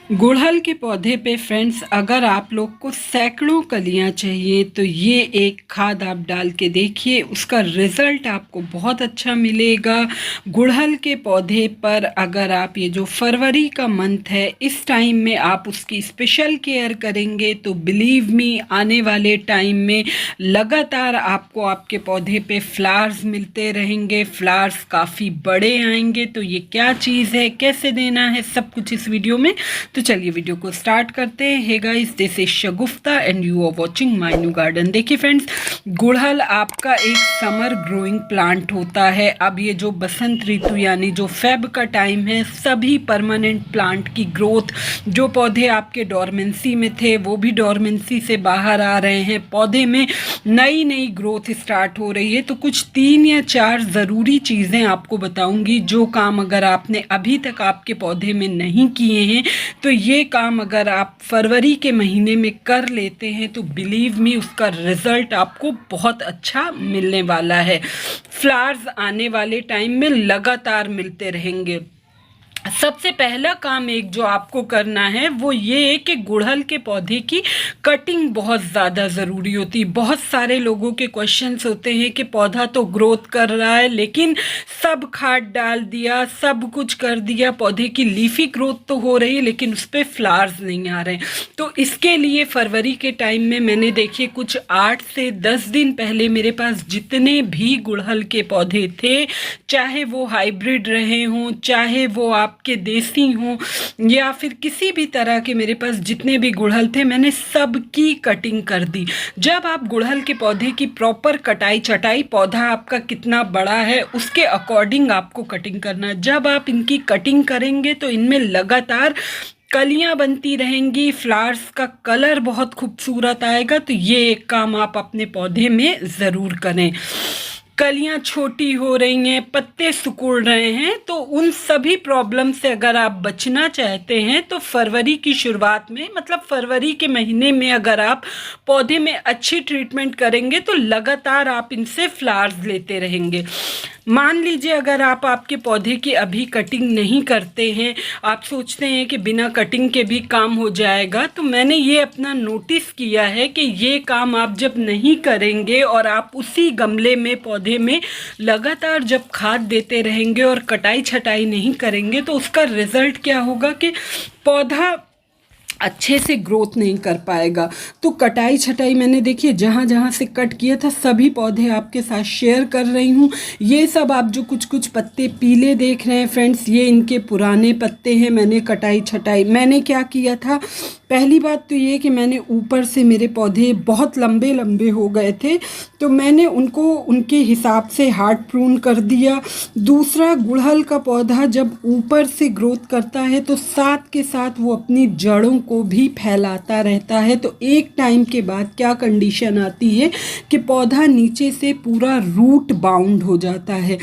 गुड़हल के पौधे पे फ्रेंड्स अगर आप लोग को सैकड़ों कलियां चाहिए तो ये एक खाद आप डाल के देखिए, उसका रिज़ल्ट आपको बहुत अच्छा मिलेगा। गुड़हल के पौधे पर अगर आप ये जो फरवरी का मंथ है इस टाइम में आप उसकी स्पेशल केयर करेंगे तो बिलीव मी आने वाले टाइम में लगातार आपको आपके पौधे पे फ्लावर्स मिलते रहेंगे, फ्लावर्स काफ़ी बड़े आएंगे। तो ये क्या चीज़ है, कैसे देना है, सब कुछ इस वीडियो में। तो चलिए वीडियो को स्टार्ट करते हैं। Hey guys, this is Shagufta and you are watching my new garden. देखिए फ्रेंड्स, गुड़हल आपका एक समर ग्रोइंग प्लांट होता है। अब ये जो बसंत ऋतु यानी जो फेब का टाइम है, सभी परमानेंट प्लांट की ग्रोथ, जो पौधे आपके डोरमेंसी में थे वो भी डोरमेंसी से बाहर आ रहे हैं, पौधे में नई नई ग्रोथ स्टार्ट हो रही है। तो कुछ 3 या 4 ज़रूरी चीज़ें आपको बताऊंगी, जो काम अगर आपने अभी तक आपके पौधे में नहीं किए हैं तो ये काम अगर आप फरवरी के महीने में कर लेते हैं तो बिलीव मी उसका रिज़ल्ट आपको बहुत अच्छा मिलने वाला है। फ्लावर्स आने वाले टाइम में लगातार मिलते रहेंगे। सबसे पहला काम एक जो आपको करना है वो ये है कि गुड़हल के पौधे की कटिंग बहुत ज़्यादा ज़रूरी होती है। बहुत सारे लोगों के क्वेश्चंस होते हैं कि पौधा तो ग्रोथ कर रहा है लेकिन सब खाद डाल दिया, सब कुछ कर दिया, पौधे की लीफी ग्रोथ तो हो रही है लेकिन उस पर फ्लावर्स नहीं आ रहे हैं। तो इसके लिए फरवरी के टाइम में मैंने देखिए कुछ 8 से 10 दिन पहले मेरे पास जितने भी गुड़हल के पौधे थे, चाहे वो हाइब्रिड रहे हों, चाहे वो आपके देसी हों या फिर किसी भी तरह के, मेरे पास जितने भी गुड़हल थे मैंने सबकी कटिंग कर दी। जब आप गुड़हल के पौधे की प्रॉपर कटाई छटाई, पौधा आपका कितना बड़ा है उसके अकॉर्डिंग आपको कटिंग करना है। जब आप इनकी कटिंग करेंगे तो इनमें लगातार कलियां बनती रहेंगी, फ्लावर्स का कलर बहुत खूबसूरत आएगा। तो ये एक काम आप अपने पौधे में ज़रूर करें। कलियां छोटी हो रही हैं, पत्ते सिकुड़ रहे हैं, तो उन सभी प्रॉब्लम से अगर आप बचना चाहते हैं तो फरवरी की शुरुआत में, मतलब फरवरी के महीने में अगर आप पौधे में अच्छी ट्रीटमेंट करेंगे तो लगातार आप इनसे फ्लावर्स लेते रहेंगे। मान लीजिए अगर आप आपके पौधे की अभी कटिंग नहीं करते हैं, आप सोचते हैं कि बिना कटिंग के भी काम हो जाएगा, तो मैंने ये अपना नोटिस किया है कि ये काम आप जब नहीं करेंगे और आप उसी गमले में पौधे में लगातार जब खाद देते रहेंगे और कटाई छटाई नहीं करेंगे तो उसका रिज़ल्ट क्या होगा कि पौधा अच्छे से ग्रोथ नहीं कर पाएगा। तो कटाई छटाई मैंने देखिए जहाँ जहाँ से कट किया था सभी पौधे आपके साथ शेयर कर रही हूँ। ये सब आप जो कुछ कुछ पत्ते पीले देख रहे हैं फ्रेंड्स, ये इनके पुराने पत्ते हैं। मैंने कटाई छटाई, मैंने क्या किया था, पहली बात तो ये कि मैंने ऊपर से, मेरे पौधे बहुत लंबे लंबे हो गए थे तो मैंने उनको उनके हिसाब से हार्ड प्रून कर दिया। दूसरा, गुड़हल का पौधा जब ऊपर से ग्रोथ करता है तो साथ के साथ वो अपनी जड़ों को भी फैलाता रहता है। तो एक टाइम के बाद क्या कंडीशन आती है कि पौधा नीचे से पूरा रूट बाउंड हो जाता है,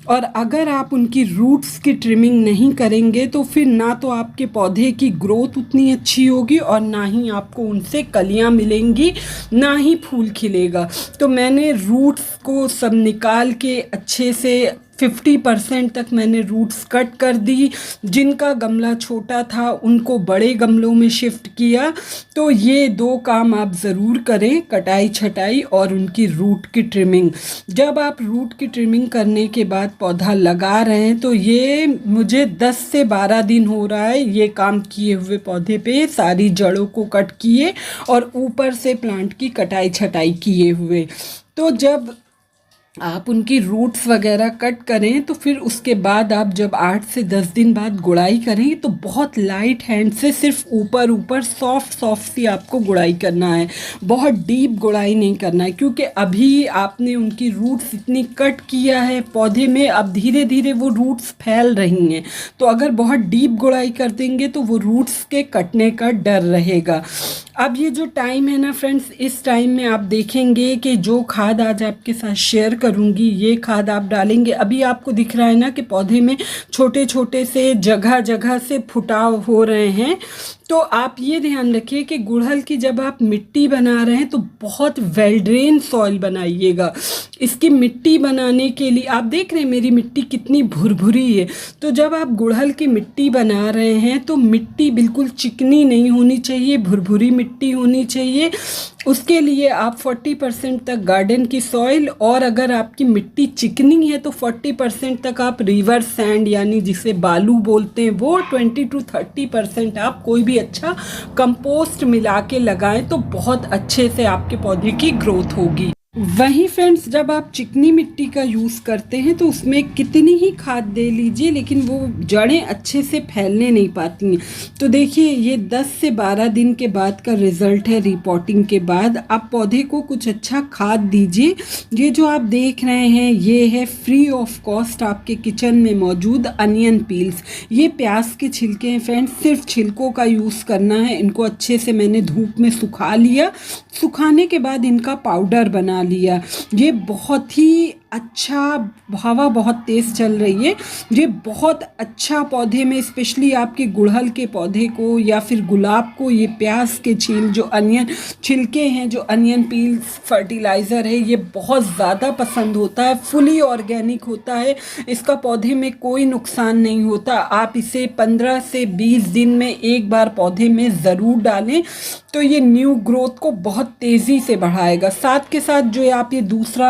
और अगर आप उनकी रूट्स की ट्रिमिंग नहीं करेंगे तो फिर ना तो आपके पौधे की ग्रोथ उतनी अच्छी होगी और ना ही आपको उनसे कलियां मिलेंगी, ना ही फूल खिलेगा। तो मैंने रूट्स को सब निकाल के अच्छे से 50% तक मैंने रूट्स कट कर दी। जिनका गमला छोटा था उनको बड़े गमलों में शिफ्ट किया। तो ये 2 काम आप ज़रूर करें, कटाई छटाई और उनकी रूट की ट्रिमिंग। जब आप रूट की ट्रिमिंग करने के बाद पौधा लगा रहे हैं तो ये मुझे 10 से 12 दिन हो रहा है ये काम किए हुए, पौधे पे सारी जड़ों को कट किए और ऊपर से प्लांट की कटाई छटाई किए हुए। तो जब आप उनकी रूट्स वगैरह कट करें तो फिर उसके बाद आप जब 8 से 10 दिन बाद गुड़ाई करें तो बहुत लाइट हैंड से सिर्फ ऊपर ऊपर सॉफ्ट सॉफ्ट सी आपको गुड़ाई करना है, बहुत डीप गुड़ाई नहीं करना है, क्योंकि अभी आपने उनकी रूट्स इतनी कट किया है पौधे में, अब धीरे धीरे वो रूट्स फैल रही हैं। तो अगर बहुत डीप गुड़ाई कर देंगे तो वो रूट्स के कटने का डर रहेगा। अब ये जो टाइम है ना फ्रेंड्स, इस टाइम में आप देखेंगे कि जो खाद आज आपके साथ शेयर करूँगी ये खाद आप डालेंगे। अभी आपको दिख रहा है ना कि पौधे में छोटे छोटे से जगह जगह से फुटाव हो रहे हैं। तो आप ये ध्यान रखिए कि गुड़हल की जब आप मिट्टी बना रहे हैं तो बहुत वेल ड्रेन सॉइल बनाइएगा। इसकी मिट्टी बनाने के लिए आप देख रहे हैं मेरी मिट्टी कितनी भुरभुरी है। तो जब आप गुड़हल की मिट्टी बना रहे हैं तो मिट्टी बिल्कुल चिकनी नहीं होनी चाहिए, भुरभुरी मिट्टी होनी चाहिए। उसके लिए आप 40% तक गार्डन की सॉइल, और अगर आपकी मिट्टी चिकनी है तो 40% तक आप रिवर सैंड यानी जिसे बालू बोलते हैं वो, 20 to 30% आप कोई भी अच्छा कंपोस्ट मिला के लगाएं तो बहुत अच्छे से आपके पौधे की ग्रोथ होगी। वहीं फ्रेंड्स जब आप चिकनी मिट्टी का यूज़ करते हैं तो उसमें कितनी ही खाद दे लीजिए लेकिन वो जड़ें अच्छे से फैलने नहीं पाती हैं। तो देखिए ये 10 से 12 दिन के बाद का रिज़ल्ट है रिपोर्टिंग के बाद। आप पौधे को कुछ अच्छा खाद दीजिए। ये जो आप देख रहे हैं ये है फ्री ऑफ कॉस्ट आपके किचन में मौजूद अनियन पील्स। ये प्याज के छिलके हैं फ्रेंड्स, सिर्फ छिलकों का यूज़ करना है। इनको अच्छे से मैंने धूप में सुखा लिया, सुखाने के बाद इनका पाउडर बना लिया। ये बहुत ही अच्छा, हवा बहुत तेज़ चल रही है, ये बहुत अच्छा पौधे में स्पेशली आपके गुड़हल के पौधे को या फिर गुलाब को ये प्याज के छील जो अनियन छिलके हैं, जो अनियन पील्स फर्टिलाइज़र है, ये बहुत ज़्यादा पसंद होता है। फुली ऑर्गेनिक होता है, इसका पौधे में कोई नुकसान नहीं होता। आप इसे 15 से 20 दिन में एक बार पौधे में ज़रूर डालें तो ये न्यू ग्रोथ को बहुत तेज़ी से बढ़ाएगा। साथ के साथ जो आप ये दूसरा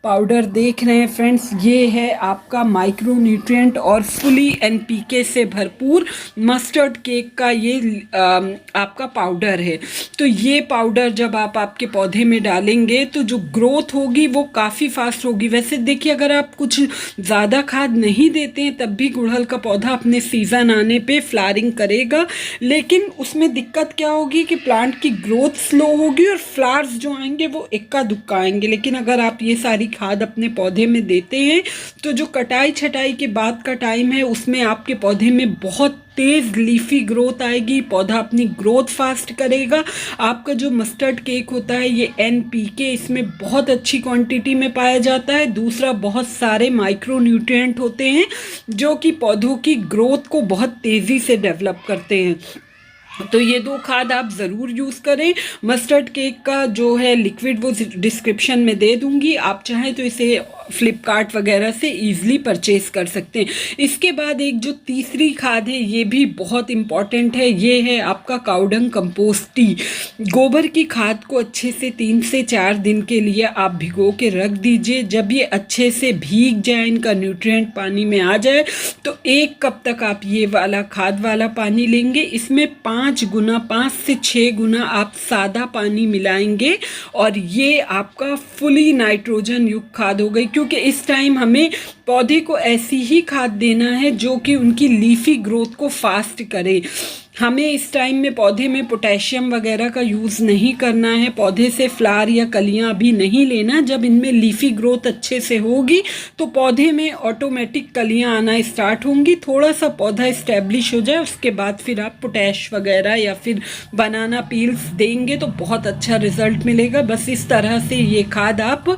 पाउडर देख रहे हैं फ्रेंड्स, ये है आपका माइक्रो न्यूट्रिएंट और फुली एनपीके से भरपूर मस्टर्ड केक का ये आपका पाउडर है। तो ये पाउडर जब आप आपके पौधे में डालेंगे तो जो ग्रोथ होगी वो काफ़ी फास्ट होगी। वैसे देखिए अगर आप कुछ ज़्यादा खाद नहीं देते हैं तब भी गुड़हल का पौधा अपने सीज़न आने पे फ्लावरिंग करेगा, लेकिन उसमें दिक्कत क्या होगी कि प्लांट की ग्रोथ स्लो होगी और फ्लावर्स जो आएंगे वो इक्का दुक्का आएंगे। लेकिन अगर आप ये सारी खाद अपने पौधे में देते हैं तो जो कटाई छटाई के बाद का टाइम है उसमें आपके पौधे में बहुत तेज़ लीफी ग्रोथ आएगी, पौधा अपनी ग्रोथ फास्ट करेगा। आपका जो मस्टर्ड केक होता है ये एनपीके इसमें बहुत अच्छी क्वांटिटी में पाया जाता है। दूसरा बहुत सारे माइक्रो न्यूट्रिएंट होते हैं जो कि पौधों की ग्रोथ को बहुत तेज़ी से डेवलप करते हैं। तो ये दो खाद आप ज़रूर यूज़ करें। मस्टर्ड केक का जो है लिक्विड वो डिस्क्रिप्शन में दे दूंगी, आप चाहें तो इसे फ्लिपकार्ट वगैरह से ईज़िली परचेज़ कर सकते हैं। इसके बाद एक जो तीसरी खाद है ये भी बहुत इम्पॉर्टेंट है, ये है आपका काउडंग कंपोस्ट टी। गोबर की खाद को अच्छे से 3 से 4 दिन के लिए आप भिगो के रख दीजिए। जब ये अच्छे से भीग जाए, इनका न्यूट्रिएंट पानी में आ जाए, तो 1 कप तक आप ये वाला खाद वाला पानी लेंगे। इसमें 5 से 6 गुना आप सादा पानी मिलाएंगे और ये आपका फुली नाइट्रोजन युक्त खाद हो गई। क्योंकि इस टाइम हमें पौधे को ऐसी ही खाद देना है जो कि उनकी लीफी ग्रोथ को फास्ट करे। हमें इस टाइम में पौधे में पोटेशियम वगैरह का यूज़ नहीं करना है। पौधे से फ्लावर या कलियां भी नहीं लेना। जब इनमें लीफी ग्रोथ अच्छे से होगी तो पौधे में ऑटोमेटिक कलियां आना स्टार्ट होंगी। थोड़ा सा पौधा इस्टेब्लिश हो जाए उसके बाद फिर आप पोटैश वगैरह या फिर बनाना पील्स देंगे तो बहुत अच्छा रिजल्ट मिलेगा। बस इस तरह से ये खाद आप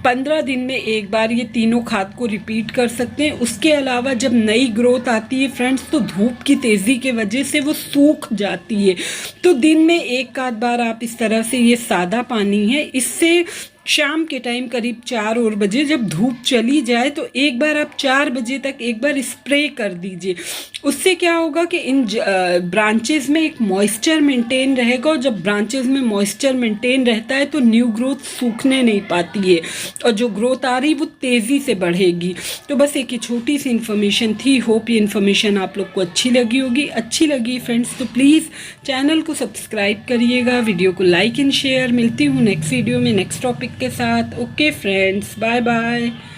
15 दिन में एक बार ये तीनों खाद को रिपीट कर सकते हैं। उसके अलावा जब नई ग्रोथ आती है फ्रेंड्स तो धूप की तेज़ी के वजह से वो सूख जाती है, तो दिन में एक आध बार आप इस तरह से, ये सादा पानी है, इससे शाम के टाइम करीब 4 और बजे जब धूप चली जाए तो एक बार आप 4 बजे तक एक बार स्प्रे कर दीजिए। उससे क्या होगा कि इन ब्रांचेस में एक मॉइस्चर मेंटेन रहेगा और जब ब्रांचेस में मॉइस्चर मेंटेन रहता है तो न्यू ग्रोथ सूखने नहीं पाती है और जो ग्रोथ आ रही वो तेज़ी से बढ़ेगी। तो बस एक छोटी सी इन्फॉर्मेशन थी। होप ये इन्फॉर्मेशन आप लोग को अच्छी लगी होगी। अच्छी लगी फ्रेंड्स तो प्लीज़ चैनल को सब्सक्राइब करिएगा, वीडियो को लाइक एंड शेयर। मिलती हूँ नेक्स्ट वीडियो में नेक्स्ट टॉपिक के साथ। Okay friends, bye bye.